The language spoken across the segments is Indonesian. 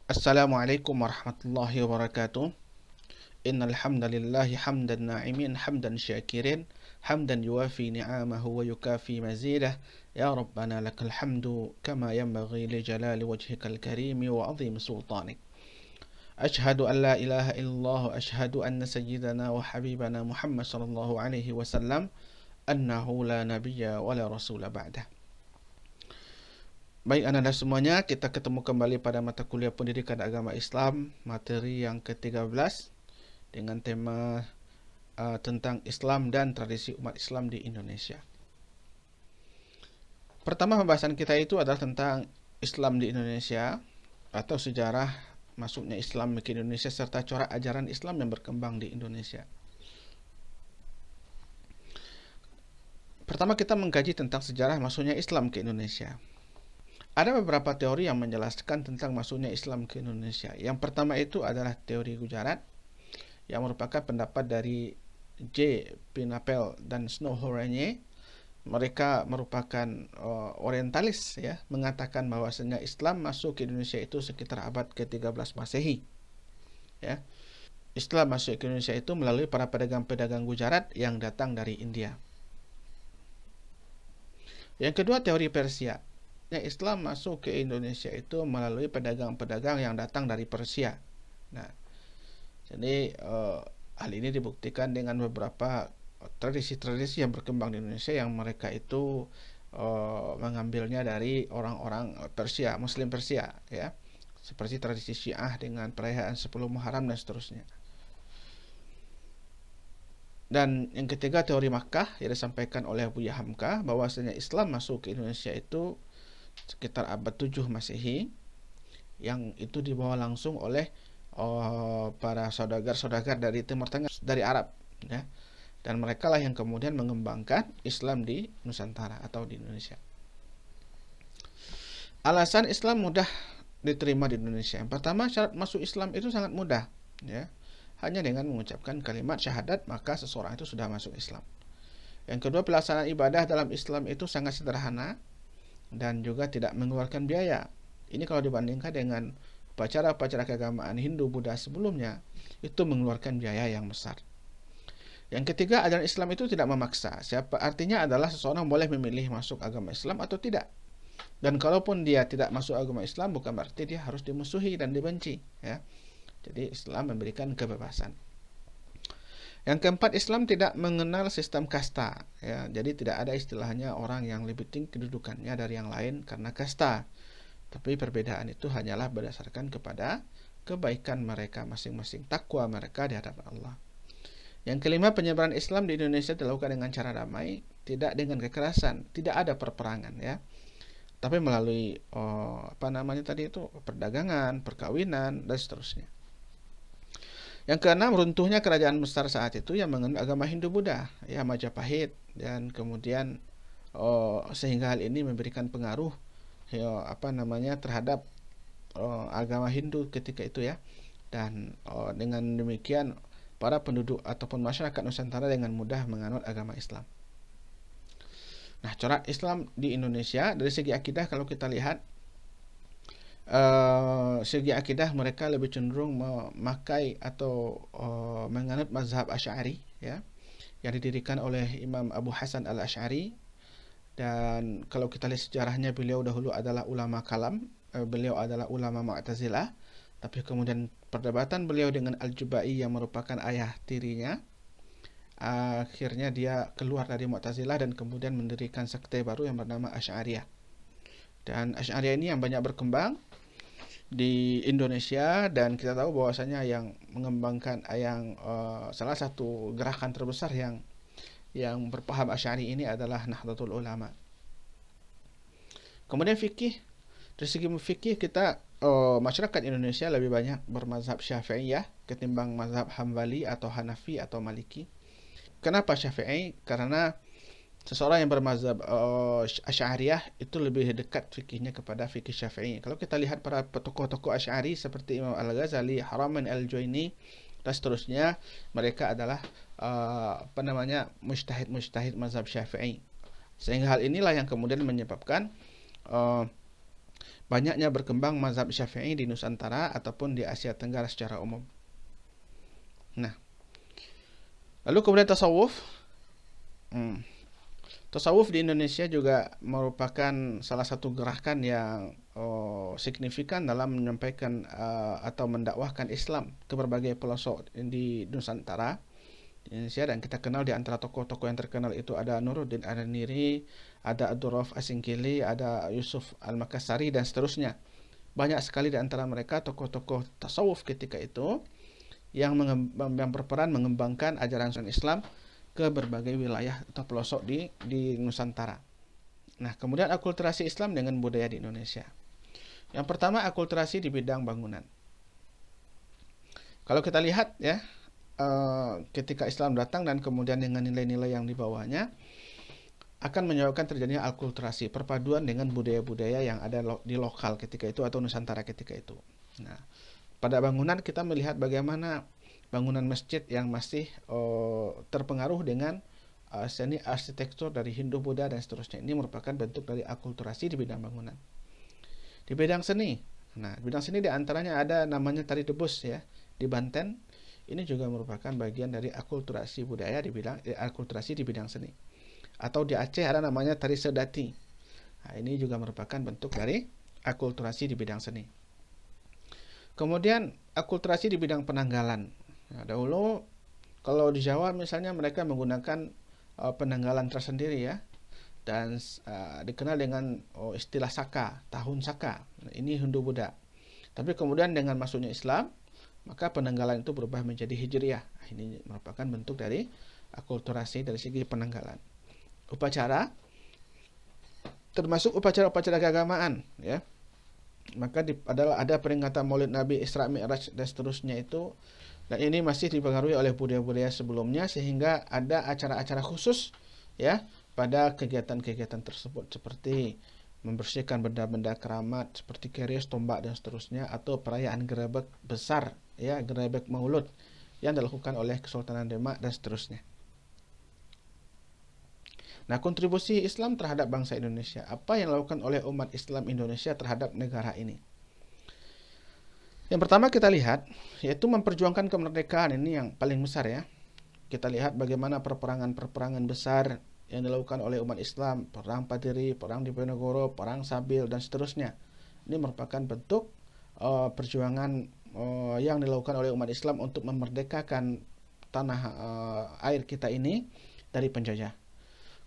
Assalamualaikum warahmatullahi wabarakatuh. Innal hamdalillahi hamdan na'imin hamdan syakirin hamdan yuwafi ni'amahu wa yukafi mazidah. Ya Rabbana lakal hamdu kama yanbaghi li jalali wajhikal karimi wa azim sultanik. Ashhadu an la ilaha illallah wa ashhadu anna sayyidana wa habibana Muhammad sallallahu alaihi wasallam annahu la nabiyya wa la rasula ba'dah. Baik anak-anak semuanya, kita ketemu kembali pada mata kuliah Pendidikan Agama Islam, materi yang ke-13 dengan tema tentang Islam dan tradisi umat Islam di Indonesia. Pertama pembahasan kita itu adalah tentang Islam di Indonesia atau sejarah masuknya Islam ke Indonesia serta corak ajaran Islam yang berkembang di Indonesia. Pertama kita mengkaji tentang sejarah masuknya Islam ke Indonesia. Ada beberapa teori yang menjelaskan tentang masuknya Islam ke Indonesia. Yang pertama itu adalah teori Gujarat, yang merupakan pendapat dari J. Pinnapel dan Snow Horenye. Mereka merupakan orientalis, ya, mengatakan bahwasanya Islam masuk ke Indonesia itu sekitar abad ke-13 Masehi. Ya. Islam masuk ke Indonesia itu melalui para pedagang-pedagang Gujarat yang datang dari India. Yang kedua, teori Persia. Islam masuk ke Indonesia itu melalui pedagang-pedagang yang datang dari Persia. Nah, jadi hal ini dibuktikan dengan beberapa tradisi-tradisi yang berkembang di Indonesia yang mereka itu mengambilnya dari orang-orang Persia, Muslim Persia, ya, seperti tradisi Syiah dengan perayaan 10 Muharram dan seterusnya. Dan yang ketiga, teori Makkah yang disampaikan oleh Buya Hamka bahwasanya Islam masuk ke Indonesia itu sekitar abad 7 Masehi, yang itu dibawa langsung oleh para saudagar-saudagar dari Timur Tengah, dari Arab, ya. Dan mereka lah yang kemudian mengembangkan Islam di Nusantara atau di Indonesia. Alasan Islam mudah diterima di Indonesia. Yang pertama, syarat masuk Islam itu sangat mudah, ya. Hanya dengan mengucapkan kalimat syahadat maka seseorang itu sudah masuk Islam. Yang kedua, pelaksanaan ibadah dalam Islam itu sangat sederhana dan juga tidak mengeluarkan biaya. Ini kalau dibandingkan dengan upacara-upacara keagamaan Hindu Buddha sebelumnya, itu mengeluarkan biaya yang besar. Yang ketiga, ajaran Islam itu tidak memaksa. Artinya adalah seseorang boleh memilih masuk agama Islam atau tidak. Dan kalaupun dia tidak masuk agama Islam, bukan berarti dia harus dimusuhi dan dibenci, ya. Jadi Islam memberikan kebebasan. Yang keempat, Islam tidak mengenal sistem kasta, ya. Jadi tidak ada istilahnya orang yang lebih tinggi kedudukannya dari yang lain karena kasta. Tapi perbedaan itu hanyalah berdasarkan kepada kebaikan mereka masing-masing, takwa mereka di hadapan Allah. Yang kelima, penyebaran Islam di Indonesia dilakukan dengan cara damai, tidak dengan kekerasan, tidak ada perperangan, ya. Tapi melalui perdagangan, perkawinan dan seterusnya. Yang keenam, runtuhnya kerajaan besar saat itu yang menganut agama Hindu-Buddha, ya, Majapahit, dan kemudian sehingga hal ini memberikan pengaruh, ya, terhadap agama Hindu ketika itu, ya. Dan dengan demikian para penduduk ataupun masyarakat Nusantara dengan mudah menganut agama Islam. Nah, corak Islam di Indonesia dari segi akidah kalau kita lihat, segi akidah mereka lebih cenderung memakai atau menganut mazhab Asy'ari, ya, yang didirikan oleh Imam Abu Hasan al-Asy'ari. Dan kalau kita lihat sejarahnya, beliau dahulu adalah ulama kalam, beliau adalah ulama Mu'tazilah, tapi kemudian perdebatan beliau dengan Al-Jubai yang merupakan ayah tirinya, akhirnya dia keluar dari Mu'tazilah dan kemudian mendirikan sekte baru yang bernama Asy'ariyah. Dan Asy'ariyah ini yang banyak berkembang di Indonesia, dan kita tahu bahwasanya yang mengembangkan salah satu gerakan terbesar yang berpaham Asy'ari ini adalah Nahdlatul Ulama. Kemudian fikih, dari segi fikih kita masyarakat Indonesia lebih banyak bermazhab Syafi'iyah ketimbang mazhab Hambali atau Hanafi atau Maliki. Kenapa Syafi'i? Karena seseorang yang bermazhab Asy'ariyah itu lebih dekat fikihnya kepada fikih Syafi'i. Kalau kita lihat para tokoh-tokoh Asy'ari seperti Imam Al-Ghazali, Haramain Al-Juwaini dan seterusnya, mereka adalah mujtahid mazhab Syafi'i. Sehingga hal inilah yang kemudian menyebabkan banyaknya berkembang mazhab Syafi'i di Nusantara ataupun di Asia Tenggara secara umum. Nah, lalu kemudian tasawuf. Tasawuf di Indonesia juga merupakan salah satu gerakan yang signifikan dalam menyampaikan atau mendakwahkan Islam ke berbagai pelosok di Nusantara, di Indonesia. Dan kita kenal di antara tokoh-tokoh yang terkenal itu ada Nuruddin An-Niri, ada Abdurrauf Asingkili, ada Yusuf Al-Makassari, dan seterusnya. Banyak sekali di antara mereka tokoh-tokoh tasawuf ketika itu yang berperan mengembangkan ajaran Islam ke berbagai wilayah atau pelosok di Nusantara. Nah, kemudian akulturasi Islam dengan budaya di Indonesia. Yang pertama, akulturasi di bidang bangunan. Kalau kita lihat ya, ketika Islam datang dan kemudian dengan nilai-nilai yang dibawanya, akan menyebabkan terjadinya akulturasi, perpaduan dengan budaya-budaya yang ada di lokal ketika itu atau Nusantara ketika itu. Nah, pada bangunan kita melihat bagaimana bangunan masjid yang masih terpengaruh dengan seni arsitektur dari Hindu, Buddha, dan seterusnya. Ini merupakan bentuk dari akulturasi di bidang bangunan. Di bidang seni, nah, di bidang seni diantaranya ada namanya tari debus ya, di Banten. Ini juga merupakan bagian dari akulturasi budaya di bidang akulturasi di bidang seni. Atau di Aceh ada namanya tari sedati. Nah, ini juga merupakan bentuk dari akulturasi di bidang seni. Kemudian akulturasi di bidang penanggalan. Nah, dahulu kalau di Jawa misalnya mereka menggunakan penanggalan tersendiri ya, dan dikenal dengan istilah Saka, tahun Saka. Nah, ini Hindu Buddha. Tapi kemudian dengan masuknya Islam, maka penanggalan itu berubah menjadi Hijriyah. Nah, ini merupakan bentuk dari akulturasi dari segi penanggalan. Upacara, termasuk upacara-upacara keagamaan ya. Maka ada peringatan Maulid Nabi, Isra Mi'raj, dan seterusnya itu. Dan ini masih dipengaruhi oleh budaya-budaya sebelumnya, sehingga ada acara-acara khusus ya pada kegiatan-kegiatan tersebut, seperti membersihkan benda-benda keramat seperti keris, tombak, dan seterusnya, atau perayaan gerebek besar ya, gerebek Maulud yang dilakukan oleh Kesultanan Demak dan seterusnya. Nah, kontribusi Islam terhadap bangsa Indonesia, apa yang dilakukan oleh umat Islam Indonesia terhadap negara ini? Yang pertama kita lihat, yaitu memperjuangkan kemerdekaan. Ini yang paling besar ya. Kita lihat bagaimana perperangan-perperangan besar yang dilakukan oleh umat Islam, perang Padiri, perang Diponegoro, perang Sabil, dan seterusnya. Ini merupakan bentuk perjuangan yang dilakukan oleh umat Islam untuk memerdekakan tanah air kita ini dari penjajah.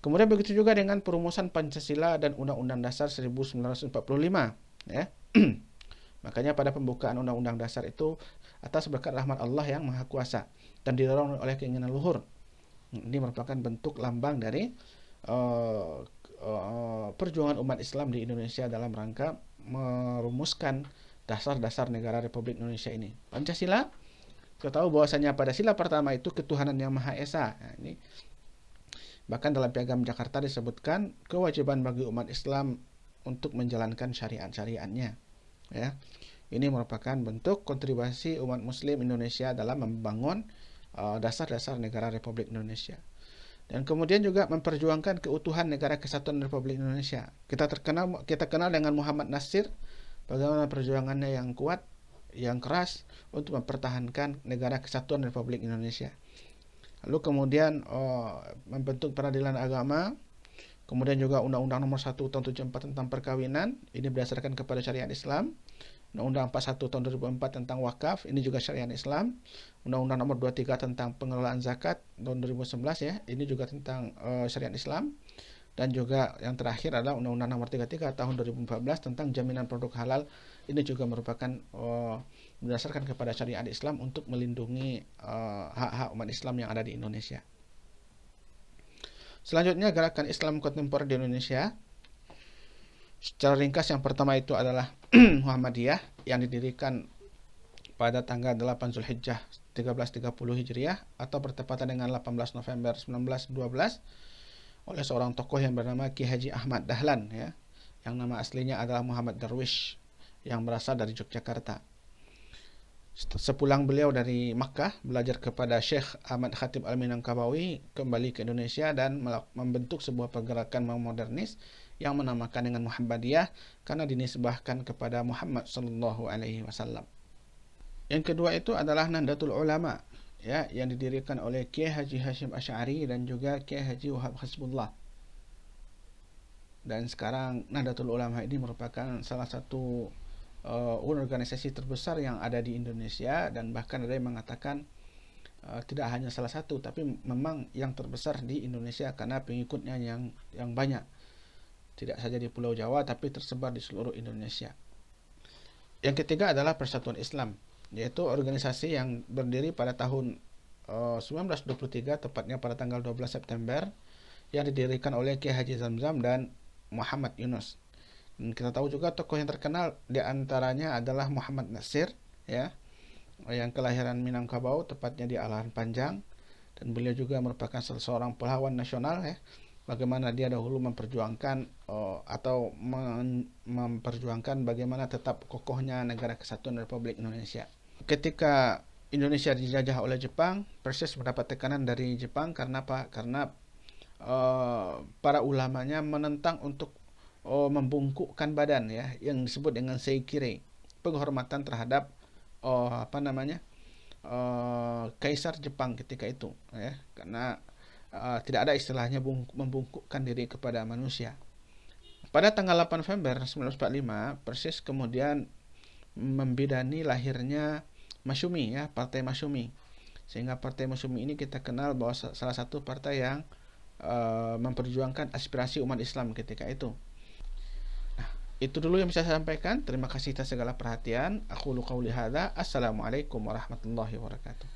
Kemudian begitu juga dengan perumusan Pancasila dan Undang-Undang Dasar 1945 ya. Makanya pada pembukaan Undang-Undang Dasar itu atas berkat rahmat Allah yang Maha Kuasa dan didorong oleh keinginan luhur. Ini merupakan bentuk lambang dari perjuangan umat Islam di Indonesia dalam rangka merumuskan dasar-dasar negara Republik Indonesia ini. Pancasila, kita tahu bahwasanya pada sila pertama itu ketuhanan yang Maha Esa. Nah, ini bahkan dalam Piagam Jakarta disebutkan kewajiban bagi umat Islam untuk menjalankan syariat-syariatnya. Ya, ini merupakan bentuk kontribusi umat Muslim Indonesia dalam membangun dasar-dasar negara Republik Indonesia. Dan kemudian juga memperjuangkan keutuhan negara kesatuan Republik Indonesia. Kita kenal dengan Muhammad Nasir, bagaimana perjuangannya yang kuat, yang keras untuk mempertahankan negara kesatuan Republik Indonesia. Lalu kemudian membentuk peradilan agama, kemudian juga Undang-Undang Nomor 1 Tahun 74 tentang perkawinan, ini berdasarkan kepada syariat Islam. Undang-Undang 41 Tahun 2004 tentang wakaf, ini juga syariat Islam. Undang-Undang Nomor 23 tentang pengelolaan zakat tahun 2011 ya, ini juga tentang syariat Islam. Dan juga yang terakhir adalah Undang-Undang Nomor 33 Tahun 2014 tentang jaminan produk halal, ini juga merupakan berdasarkan kepada syariat Islam untuk melindungi hak-hak umat Islam yang ada di Indonesia. Selanjutnya, gerakan Islam kontemporer di Indonesia. Secara ringkas, yang pertama itu adalah Muhammadiyah yang didirikan pada tanggal 8 Zulhijjah 1330 Hijriah atau bertepatan dengan 18 November 1912 oleh seorang tokoh yang bernama Ki Haji Ahmad Dahlan ya, yang nama aslinya adalah Muhammad Darwish, yang berasal dari Yogyakarta. Sepulang beliau dari Makkah belajar kepada Syekh Ahmad Khatib Al-Minangkabawi, kembali ke Indonesia dan membentuk sebuah pergerakan modernis yang menamakan dengan Muhammadiyah karena dinisbahkan kepada Muhammad sallallahu alaihi wasallam. Yang kedua itu adalah Nahdlatul Ulama, ya, yang didirikan oleh Kiai Haji Hashim Asy'ari dan juga Kiai Haji Wahab Hasbullah. Dan sekarang Nahdlatul Ulama ini merupakan salah satu organisasi terbesar yang ada di Indonesia, dan bahkan ada yang mengatakan tidak hanya salah satu, tapi memang yang terbesar di Indonesia karena pengikutnya yang banyak. Tidak saja di Pulau Jawa, tapi tersebar di seluruh Indonesia. Yang ketiga adalah Persatuan Islam, yaitu organisasi yang berdiri pada tahun 1923, tepatnya pada tanggal 12 September, yang didirikan oleh Kiai Haji Zamzam dan Muhammad Yunus. Dan kita tahu juga tokoh yang terkenal di antaranya adalah Muhammad Nasir, ya, yang kelahiran Minangkabau, tepatnya di Alahan Panjang, dan beliau juga merupakan seorang pahlawan nasional, ya. Bagaimana dia dahulu memperjuangkan memperjuangkan bagaimana tetap kokohnya negara kesatuan Republik Indonesia. Ketika Indonesia dijajah oleh Jepang, Persis mendapat tekanan dari Jepang karena apa? Karena para ulamanya menentang untuk membungkukkan badan, ya, yang disebut dengan seikiri, penghormatan terhadap Kaisar Jepang ketika itu, ya, karena tidak ada istilahnya membungkukkan diri kepada manusia. Pada tanggal 8 November 1945, Persis kemudian membidani lahirnya Masyumi, ya, Partai Masyumi. Sehingga Partai Masyumi ini kita kenal bahwa salah satu partai yang memperjuangkan aspirasi umat Islam ketika itu. Itu dulu yang bisa saya sampaikan. Terima kasih atas segala perhatian. Aku qauli hadza. Assalamualaikum warahmatullahi wabarakatuh.